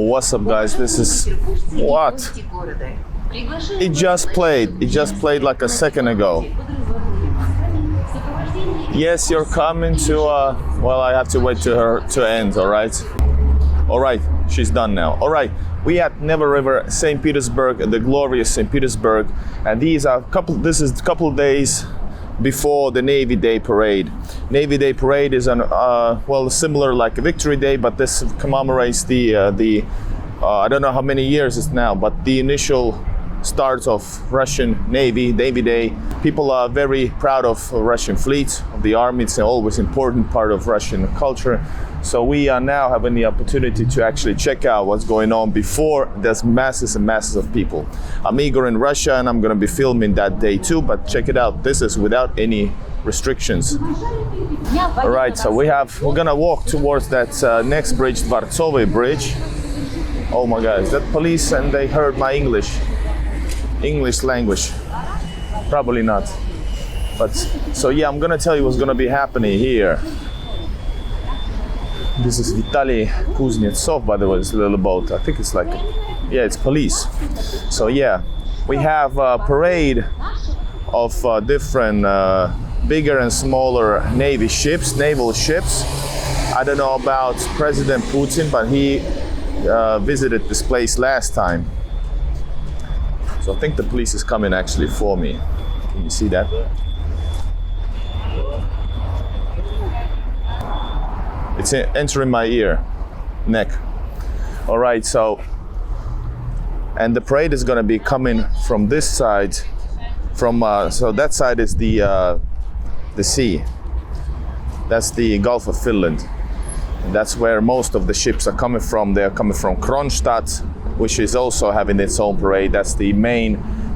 What's up, guys? This is what? It just played like a second ago. Yes, you're coming to well, I have to wait to her to end. All right, she's done now. All right, we at Neva River, St. Petersburg, the glorious St. Petersburg, and this is a couple days before the Navy Day parade. Navy Day parade is well, similar like a Victory Day, but this commemorates the I don't know how many years it's now, but the initial start of Russian Navy Day. People are very proud of Russian fleet, of the army. It's an always important part of Russian culture. So we are now having the opportunity to actually check out what's going on before there's masses and masses of people. I'm Igor in Russia and I'm going to be filming that day too, but check it out. This is without any restrictions. All right, so we're going to walk towards that next bridge, Dvortsovy Bridge. Oh my God, is that police and they heard my English language? Probably not. But so yeah, I'm gonna tell you what's gonna be happening here. This is Vitaly Kuznetsov, by the way, this little boat. I think it's like, yeah, it's police. So yeah, we have a parade of different bigger and smaller naval ships. I don't know about President Putin, but he visited this place last time. So I think the police is coming actually for me. Can you see that? It's entering my neck. All right, so, and the parade is gonna be coming from this side, so that side is the sea. That's the Gulf of Finland. And that's where most of the ships are coming from. They're coming from Kronstadt, which is also having its own parade. That's the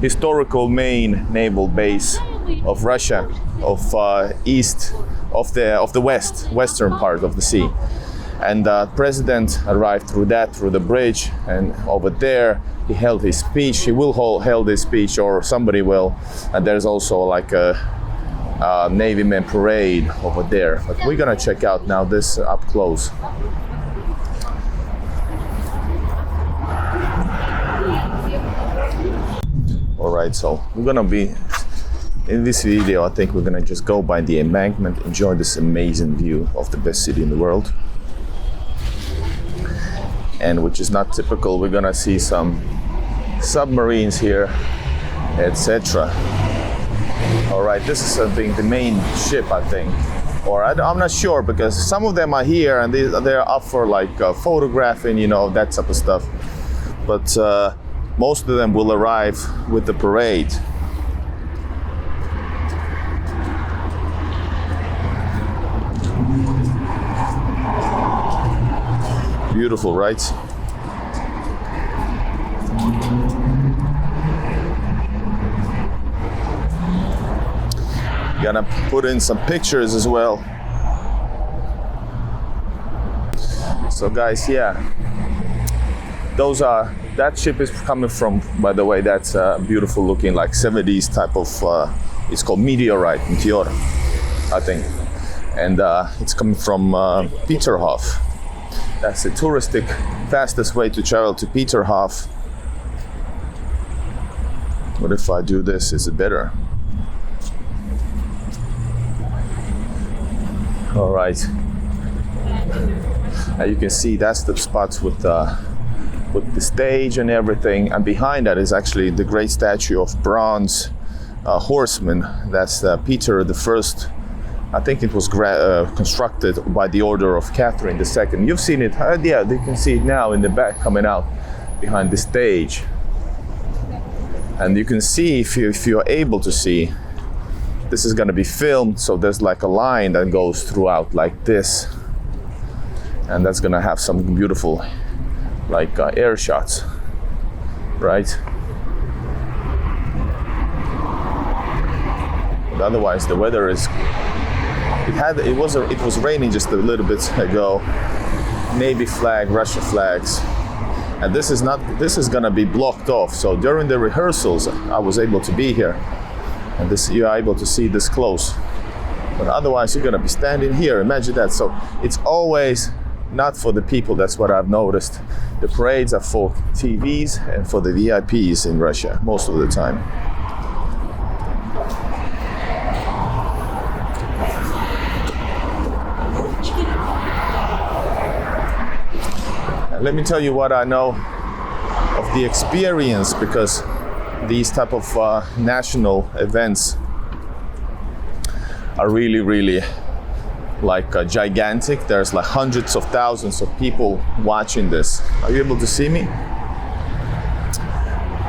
historical main naval base of Russia, of east of the western part of the sea. And the president arrived through the bridge, and over there he held his speech. He will hold his speech, or somebody will. And there's also like a Navy men parade over there. But we're gonna check out now this up close. All right, so we're gonna be in this video. I think we're gonna just go by the embankment, enjoy this amazing view of the best city in the world, and which is not typical. We're gonna see some submarines here, etc. All right, this is being the main ship, I think, or I'm not sure, because some of them are here and they're up for like photographing, you know, that type of stuff. But most of them will arrive with the parade. Beautiful, right? Gonna put in some pictures as well. So guys, yeah, that ship is coming from, by the way, that's beautiful looking, like 70s type of, it's called Meteor, I think. And it's coming from Peterhof. That's the touristic fastest way to travel to Peterhof. What if I do this? Is it better? All right. You can see that's the spots with the stage and everything, and behind that is actually the great statue of bronze horseman. That's Peter the First. I think it was constructed by the order of Catherine II. You've seen it, yeah, you can see it now in the back coming out behind the stage. And you can see, if you're able to see, this is going to be filmed, so there's like a line that goes throughout like this, and that's going to have some beautiful like air shots, right? But otherwise the weather is, it was raining just a little bit ago. Navy flag, Russia flags, and this is going to be blocked off. So during the rehearsals I was able to be here, and you are able to see this close. But otherwise you're going to be standing here. Imagine that. So it's always not for the people. That's what I've noticed. The parades are for TVs and for the VIPs in Russia most of the time. Let me tell you what I know of the experience, because these type of national events are really like gigantic. There's like hundreds of thousands of people watching this. Are you able to see me?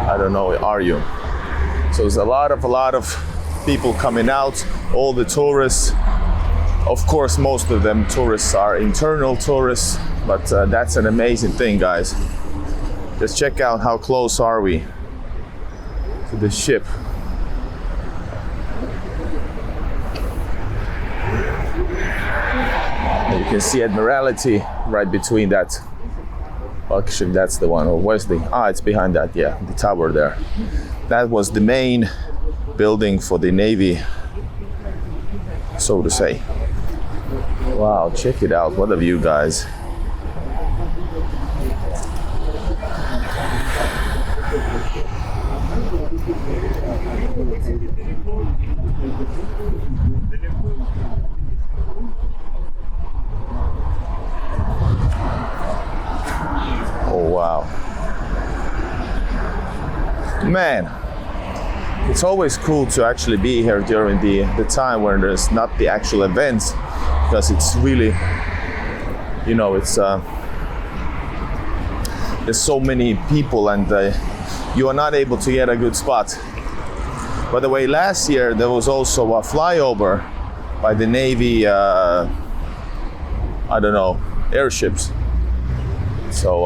I don't know, are you? So there's a lot of people coming out, all the tourists. Of course, most of them tourists are internal tourists, but that's an amazing thing, guys. Just check out how close are we to the ship. And you can see Admiralty right between that. Actually, that's the one. Or where's the? It's behind that. Yeah, the tower there. That was the main building for the Navy, so to say. Wow, check it out. What a view, guys. Oh, wow. Man, it's always cool to actually be here during the time when there's not the actual events, because it's really, you know, it's there's so many people, and you are not able to get a good spot. By the way, last year there was also a flyover by the Navy, I don't know, airships. So,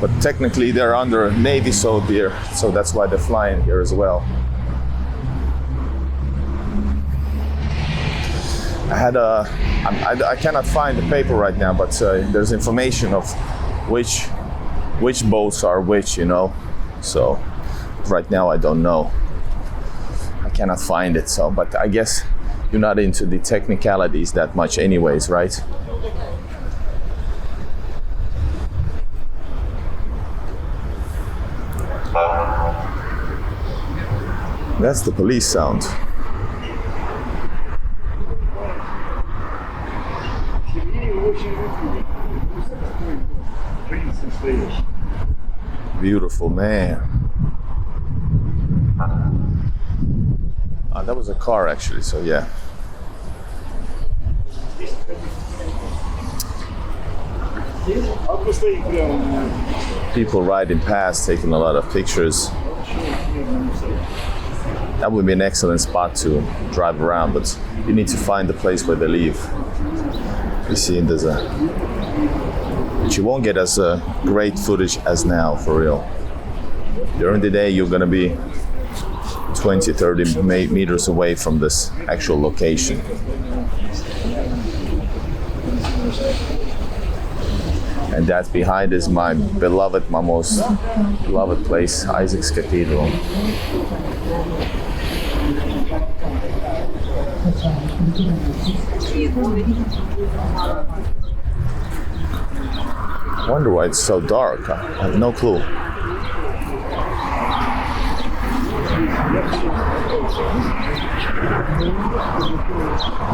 but technically they're under Navy, so that's why they're flying here as well. I cannot find the paper right now, but there's information of which boats are which, you know. So right now I don't know. I cannot find it. So, but I guess you're not into the technicalities that much, anyways, right? That's the police sound. Beautiful, man. That was a car, actually, so yeah. People riding past, taking a lot of pictures. That would be an excellent spot to drive around, but you need to find the place where they leave. You see, but you won't get as great footage as now, for real. During the day, you're gonna be 20, 30 meters away from this actual location. And that behind is my most beloved place, Isaac's Cathedral. I wonder why it's so dark. I have no clue.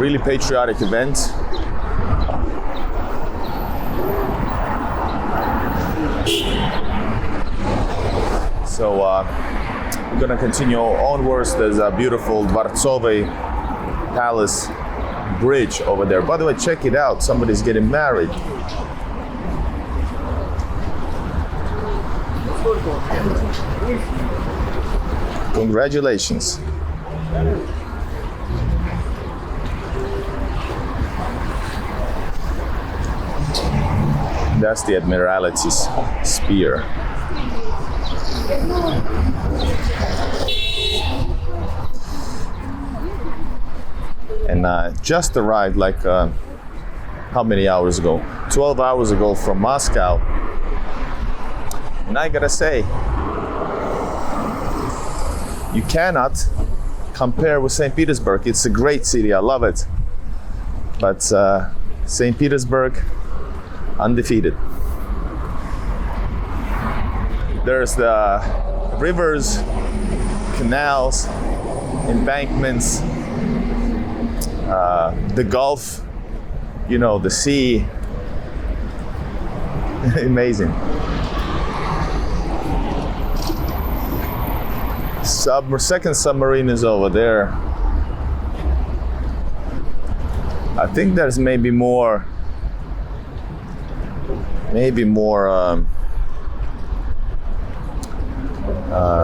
Really patriotic event. So we're gonna continue onwards. There's a beautiful Dvorcovy Palace bridge over there. By the way, check it out. Somebody's getting married. Congratulations. That's the Admiralty's spear. And just arrived like how many hours ago? 12 hours ago from Moscow. And I gotta say, you cannot compare with St. Petersburg. It's a great city, I love it. But St. Petersburg, undefeated. There's the rivers, canals, embankments, the Gulf, you know, the sea. Amazing. Second submarine is over there. I think there's maybe more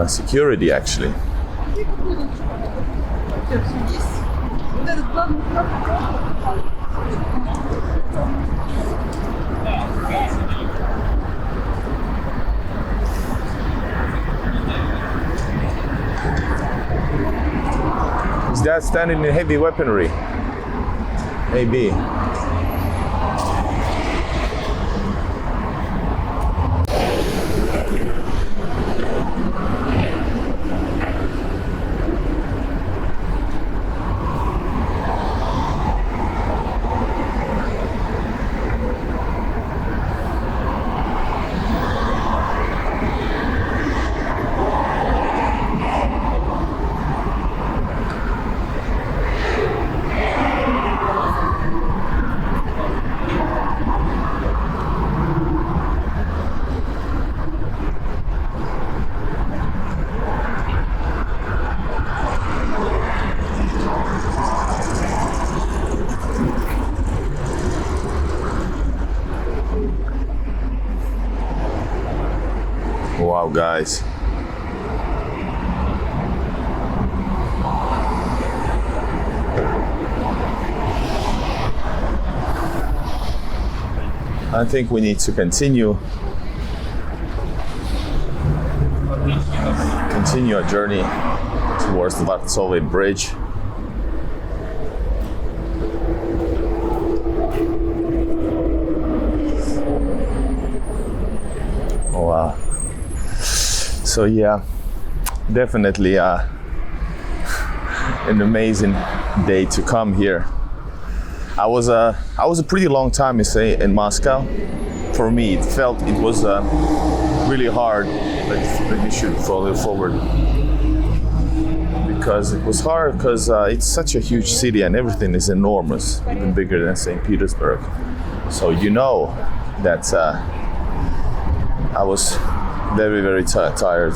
security actually. Is that standing in heavy weaponry? Maybe. Wow, guys. I think we need to continue our journey towards the Vartsovy Bridge. Oh, wow. So yeah, definitely an amazing day to come here. I was a pretty long time in Moscow. For me, it was really hard. But you should follow forward because it was hard because it's such a huge city and everything is enormous, even bigger than St. Petersburg. So you know that I was very, very tired.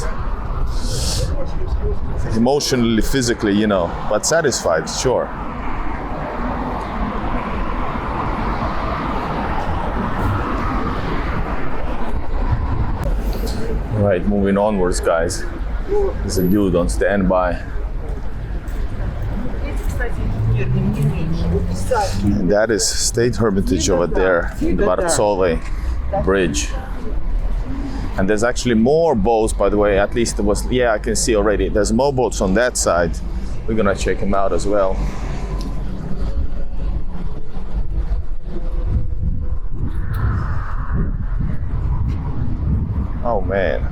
Emotionally, physically, you know, but satisfied, sure. Right, moving onwards, guys. There's a dude on standby. And that is State Hermitage over there, in the Vartsovy Bridge. And there's actually more boats, by the way, at least there was, yeah, I can see already. There's more boats on that side. We're gonna check them out as well. Oh man.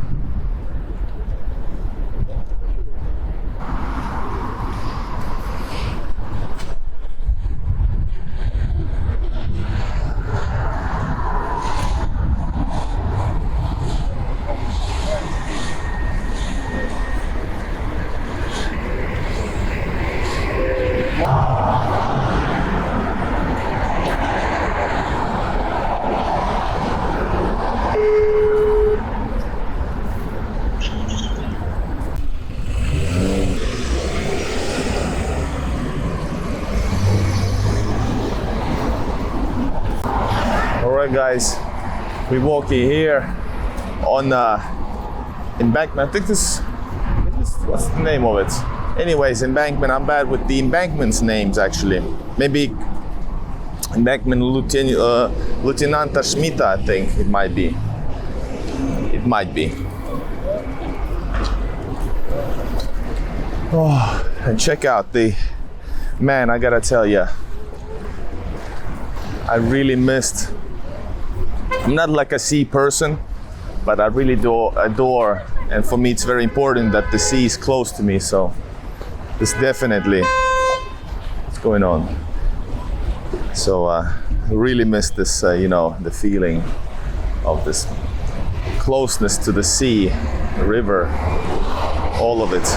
Alright guys, we're walking here on Embankment. I think this, what's the name of it? Anyways, Embankment. I'm bad with the embankments names actually. Maybe Embankment Lieutenant Schmidt, I think it might be. It might be. Oh, and check out the, man, I gotta tell you, I really missed. I'm not like a sea person, but I really adore, and for me it's very important that the sea is close to me, so it's definitely what's going on. So really miss this, you know, the feeling of this closeness to the sea, the river, all of it.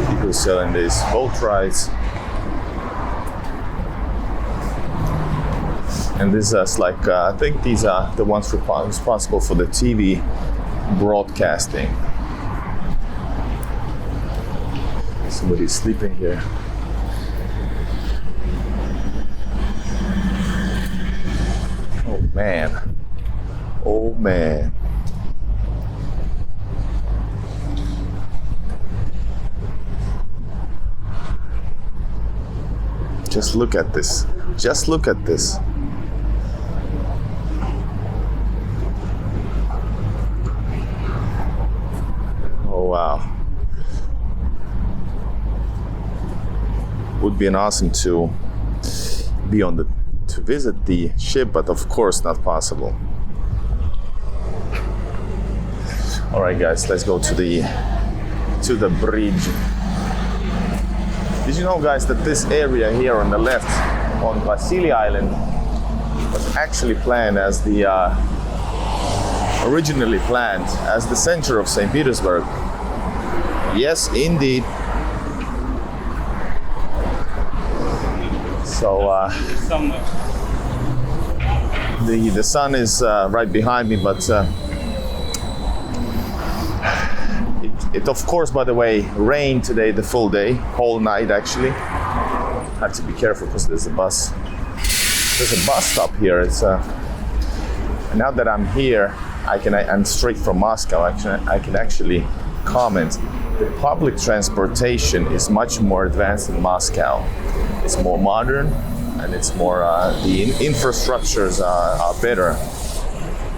People selling these boat rides. And this is like, I think these are the ones responsible for the TV broadcasting. Somebody's sleeping here. Oh man. Oh man. Just look at this. Just look at this. Oh wow. Would be an awesome to be on to visit the ship, but of course not possible. All right guys, let's go to the bridge. Did you know, guys, that this area here on the left, on Vasily Island, was actually planned as the originally planned as the center of St. Petersburg? Yes, indeed. So the sun is right behind me, but it of course, by the way, rained today the full day, whole night actually. Have to be careful because there's a bus stop here. It's now that I'm here, I'm straight from Moscow. I can actually comment. The public transportation is much more advanced in Moscow. It's more modern and it's more the infrastructures are better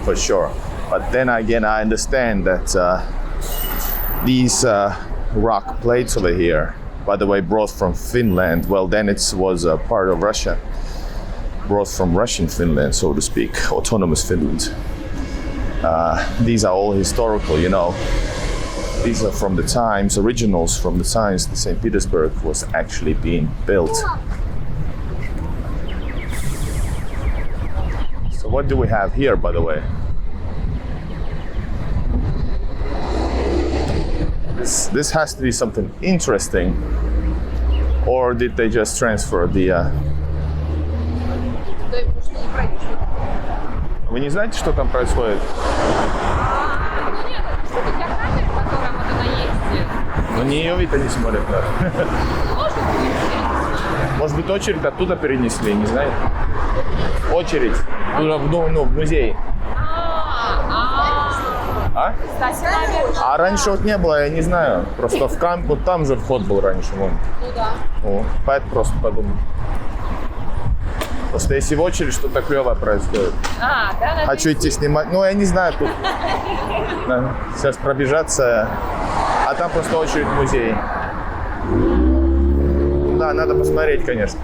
for sure. But then again, I understand that these rock plates over here, by the way, brought from Finland. Well, then it was a part of Russia, brought from Russian Finland, so to speak, autonomous Finland. These are all historical, you know. These are from the times, originals from the times that St. Petersburg was actually being built. So what do we have here, by the way? This has to be something interesting, or did they just transfer the? Вы не знаете, что там происходит? Нет, что-то для камер, в котором вот она есть. Но не ее вид они смотрят, да. Может быть, Может быть, очередь оттуда перенесли, не знаю. Очередь. Ну, в музей. А? кстати, наверное. А раньше вот не было, я не знаю. Просто вот там же вход был раньше, вон. Ну да. О, поэтому просто подумал. Просто если в очередь что-то клевое происходит. Да. Хочу идти снимать. Ну, я не знаю, тут сейчас пробежаться. А там просто очередь в музей. Да, надо посмотреть, конечно.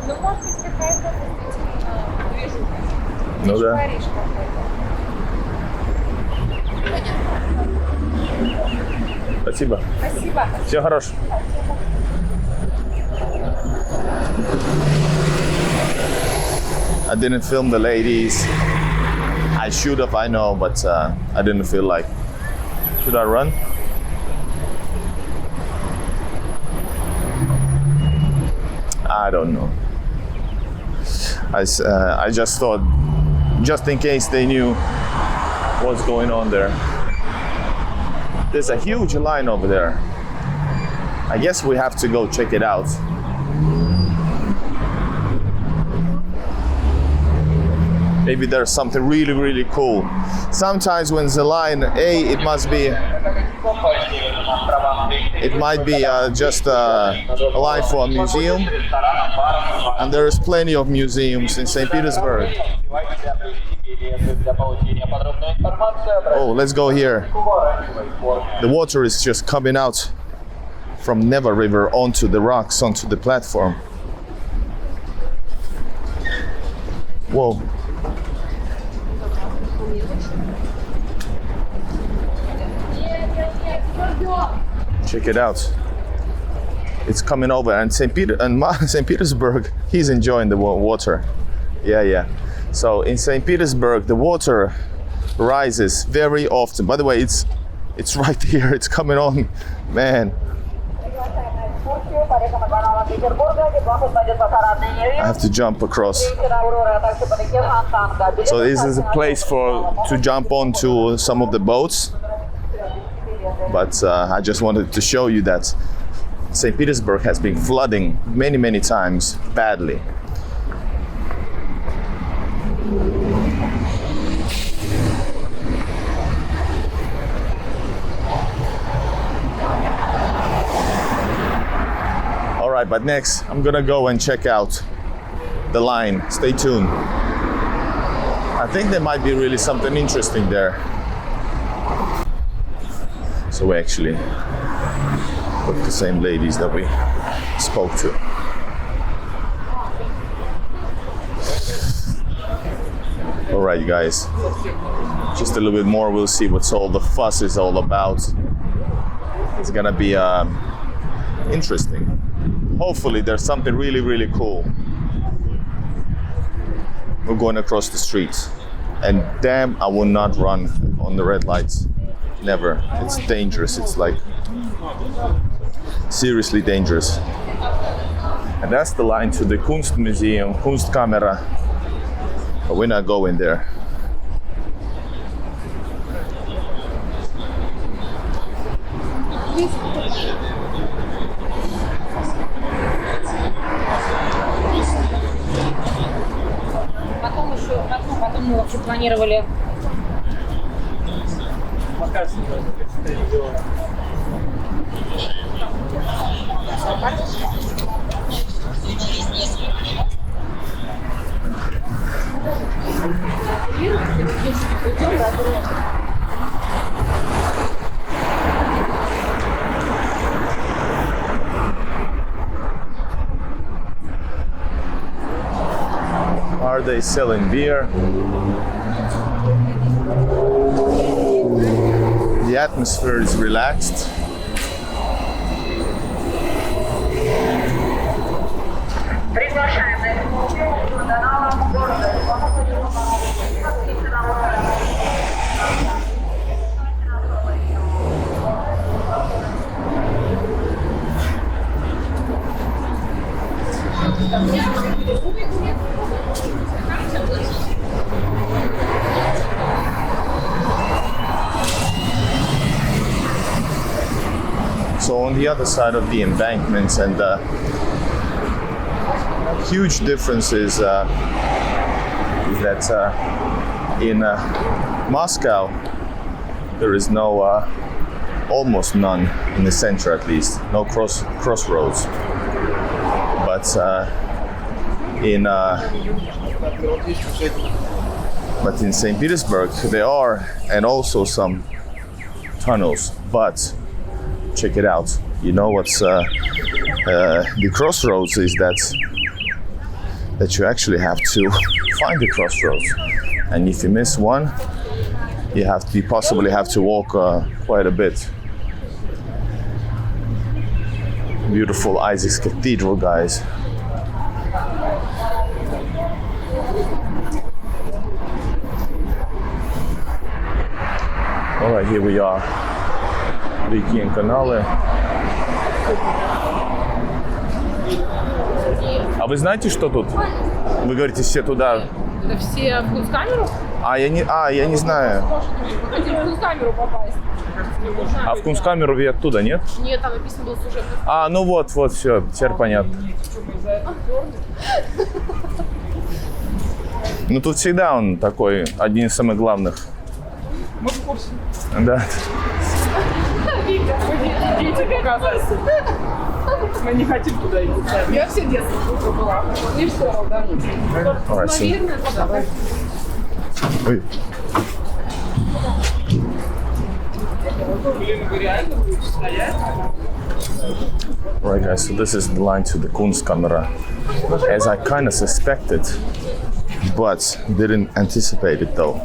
Ну, может быть, какая-то движуха. Ну да. Париж какой-то. Спасибо. Спасибо. Всего хорошего. I didn't film the ladies. I should have, I know, but I didn't feel like. Should I run? I don't know. I just thought, just in case they knew what's going on there. There's a huge line over there. I guess we have to go check it out. Maybe there's something really, really cool. Sometimes when the line, it might be just a line for a museum, and there is plenty of museums in St. Petersburg. Oh, let's go here. The water is just coming out from Neva River onto the rocks, onto the platform. Whoa. Check it out. It's coming over, and St. Petersburg, he's enjoying the water. Yeah. So in St. Petersburg, the water rises very often. By the way, it's right here. It's coming on, man. I have to jump across. So this is a place to jump onto some of the boats. But I just wanted to show you that St. Petersburg has been flooding many times badly. All right, but next I'm gonna go and check out the line. Stay tuned. I think there might be really something interesting there. So we actually with the same ladies that we spoke to. All right, you guys, just a little bit more, we'll see what's all the fuss is all about. It's gonna be interesting. Hopefully there's something really cool. We're going across the street, and damn, I will not run on the red lights. Never. It's dangerous. It's like seriously dangerous. And that's the line to the Kunstmuseum, Kuntskamera. But we're not going there. Потом мы вообще планировали. Are they selling beer? The atmosphere is relaxed. So on the other side of the embankments, and the huge difference is that in Moscow there is no, almost none in the center at least, no crossroads. But in St. Petersburg there are, and also some tunnels. But check it out. You know what's the crossroads is that you actually have to find the crossroads, and if you miss one, you possibly have to walk quite a bit. Beautiful Isaac's Cathedral, guys. All right, here we are. Реки и каналы. А вы знаете, что тут? Вы говорите, все туда. Это все в Kunstkamera? Я не знаю. Мы хотим в Kunstkamera попасть. А в Kunstkamera вы оттуда, нет? Нет, там написано было служебный. Ну вот, все, теперь понятно. Ну тут всегда он такой, один из самых главных. Мы в курсе. Да. Видите, оказывается. Мы не хотим туда идти. Я все детство тут была. Не все, да. Наверное, давай. Ой. Блин, вы реально будете стоять? Right, guys, so this is the line to the Kuntskamera. As I kind of suspected, but didn't anticipate it though.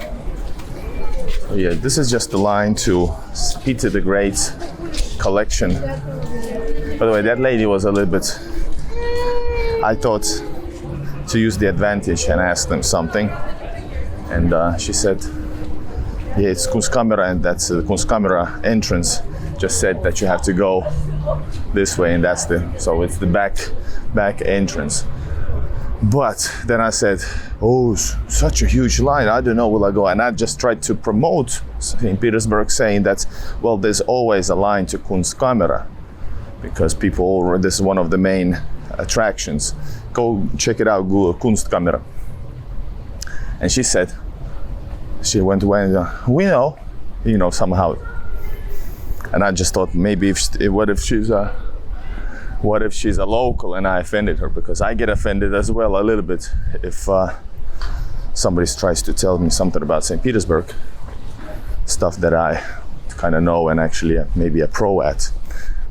So yeah, this is just the line to Peter the Great's collection. By the way, that lady was a little bit, I thought to use the advantage and ask them something. And she said, yeah, it's Kuntskamera, and that's the Kuntskamera entrance. Just said that you have to go this way, and so it's the back entrance. But then I said, oh, such a huge line, I don't know, will I go? And I just tried to promote St. Petersburg, saying that, well, there's always a line to Kuntskamera, because this is one of the main attractions. Go check it out, Google Kunstkamera. And she said, we know, somehow. And I just thought, maybe what if she's a local, and I offended her, because I get offended as well a little bit if somebody tries to tell me something about St. Petersburg, stuff that I kind of know and actually maybe a pro at.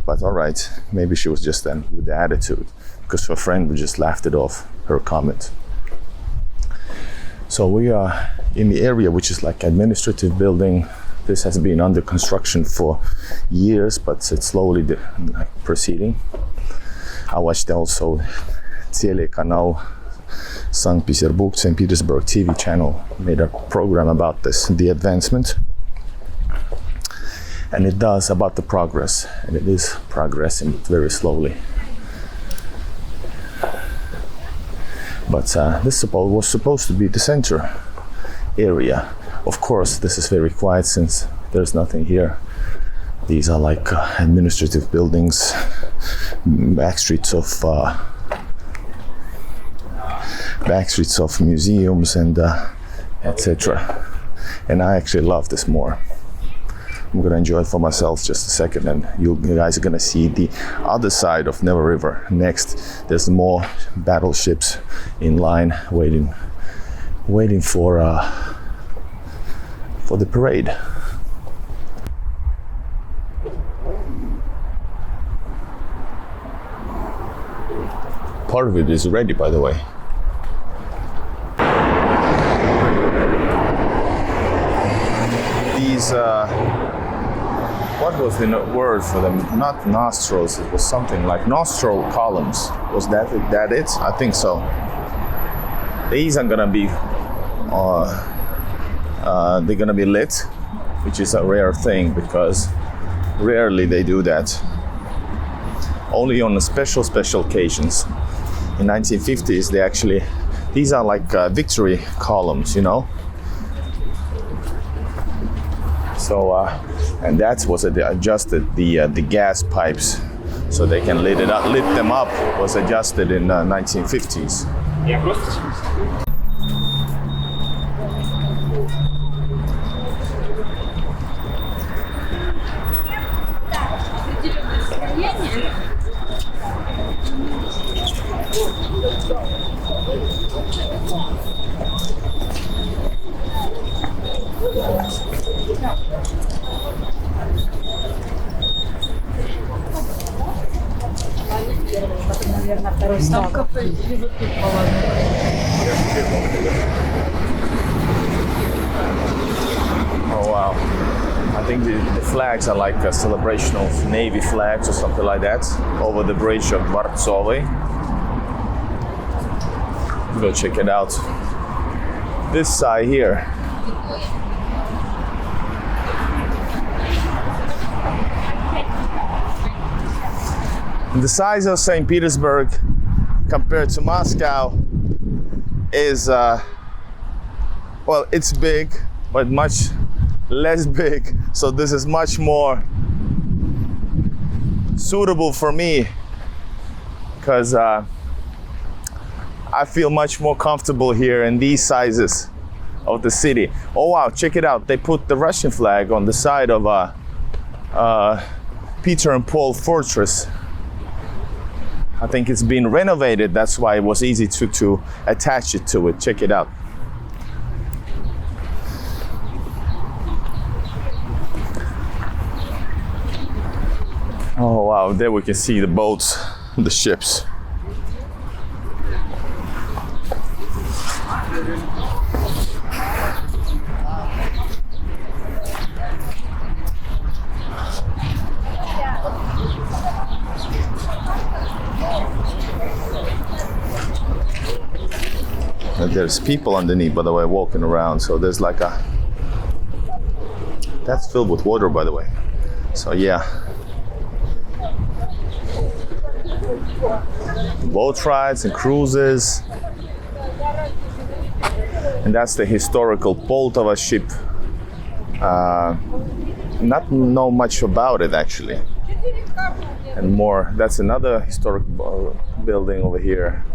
But all right, maybe she was just then with the attitude, because her friend just laughed it off, her comment. So we are in the area which is like administrative building. This has been under construction for years, but it's slowly proceeding. I watched also Telekanal St. Petersburg TV channel made a program about this, the advancement. And it does about the progress, and it is progressing very slowly. But this was supposed to be the center area. Of course, this is very quiet since there's nothing here. These are like administrative buildings, back streets of museums and etc. And I actually love this more. I'm gonna enjoy it for myself just a second, and you guys are gonna see the other side of Neva River next. There's more battleships in line waiting for the parade. Part of it is ready, by the way. These what was the word for them? Not nostrils, it was something like nostril columns. Was that it? I think so. These are gonna be they're gonna be lit, which is a rare thing, because rarely they do that. Only on special occasions. In 1950s, these are like victory columns, you know. So, and that was adjusted. The gas pipes, so they can lit them up, was adjusted in 1950s. Oh wow. I think the flags are like a celebration of Navy flags or something like that over the bridge of Dvortsovy. Go check it out. This side here. The size of St. Petersburg compared to Moscow is, well, it's big, but much less big. So this is much more suitable for me, because I feel much more comfortable here in these sizes of the city. Oh wow, check it out. They put the Russian flag on the side of Peter and Paul Fortress. I think it's been renovated, that's why it was easy to attach it to it. Check it out. Oh wow, there we can see the boats, the ships. And there's people underneath, by the way, walking around. So there's like a... That's filled with water, by the way. So yeah. Boat rides and cruises. And that's the historical Poltava ship. Not know much about it actually. And more, that's another historic building over here.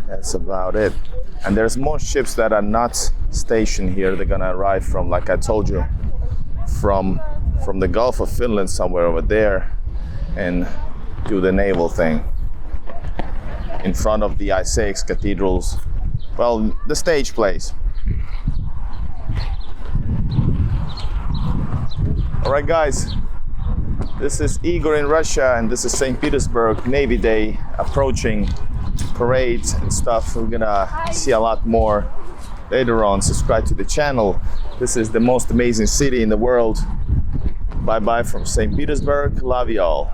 That's about it. And there's more ships that are not stationed here. They're gonna arrive from, like I told you, from the Gulf of Finland, somewhere over there, and do the naval thing in front of the Isaacs cathedrals. Well, the stage place. All right, guys. This is Igor in Russia, and this is St. Petersburg Navy Day approaching. Parades and stuff. We're gonna see a lot more later on. Subscribe to the channel. This is the most amazing city in the world. Bye bye from St. Petersburg. Love y'all.